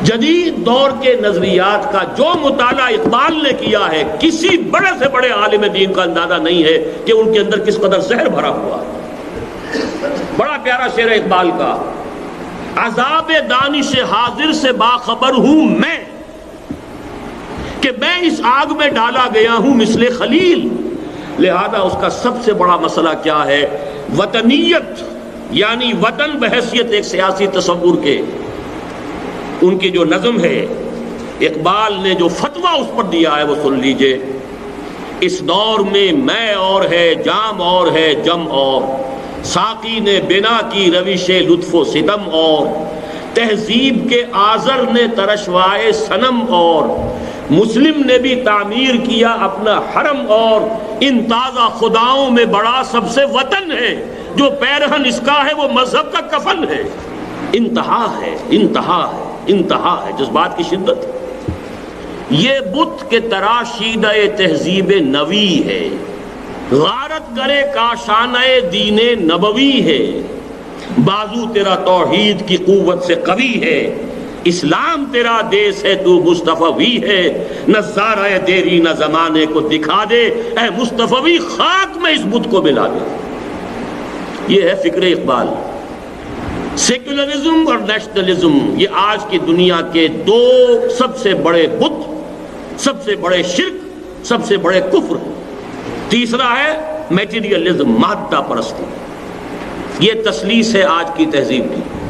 جدید دور کے نظریات کا جو مطالعہ اقبال نے کیا ہے، کسی بڑے سے بڑے عالم دین کا اندازہ نہیں ہے کہ ان کے اندر کس قدر زہر بھرا ہوا ہے۔ بڑا پیارا شعر ہے اقبال کا، عذاب دانش حاضر سے باخبر ہوں میں کہ میں اس آگ میں ڈالا گیا ہوں مثل خلیل۔ لہذا اس کا سب سے بڑا مسئلہ کیا ہے؟ وطنیت، یعنی وطن بحیثیت ایک سیاسی تصور کے۔ ان کی جو نظم ہے، اقبال نے جو فتویٰ اس پر دیا ہے وہ سن لیجئے۔ اس دور میں میں اور ہے، جام اور ہے، جم اور، ساقی نے بنا کی روش لطف و ستم اور، تہذیب کے آزر نے ترشوائے صنم اور، مسلم نے بھی تعمیر کیا اپنا حرم اور، ان تازہ خداؤں میں بڑا سب سے وطن ہے، جو پیرہن اس کا ہے وہ مذہب کا کفن ہے۔ انتہا ہے، انتہا ہے، انتہا ہے جذبات کی شدت۔ یہ بت کے تراشیدہ تہذیب نوی ہے، غارت کرے کاشانہ دین نبوی ہے، بازو تیرا توحید کی قوت سے قوی ہے، اسلام تیرا دیس ہے تو مصطفی ہے، نظارہ دیری نہ زمانے کو دکھا دے، اے مصطفی خاک میں اس بت کو ملا دے۔ یہ ہے فکر اقبال۔ سیکولرزم اور نیشنلزم، یہ آج کی دنیا کے دو سب سے بڑے بت، سب سے بڑے شرک، سب سے بڑے کفر۔ تیسرا ہے میٹیریلزم، مادہ پرستی۔ یہ تسلیس ہے آج کی تہذیب کی۔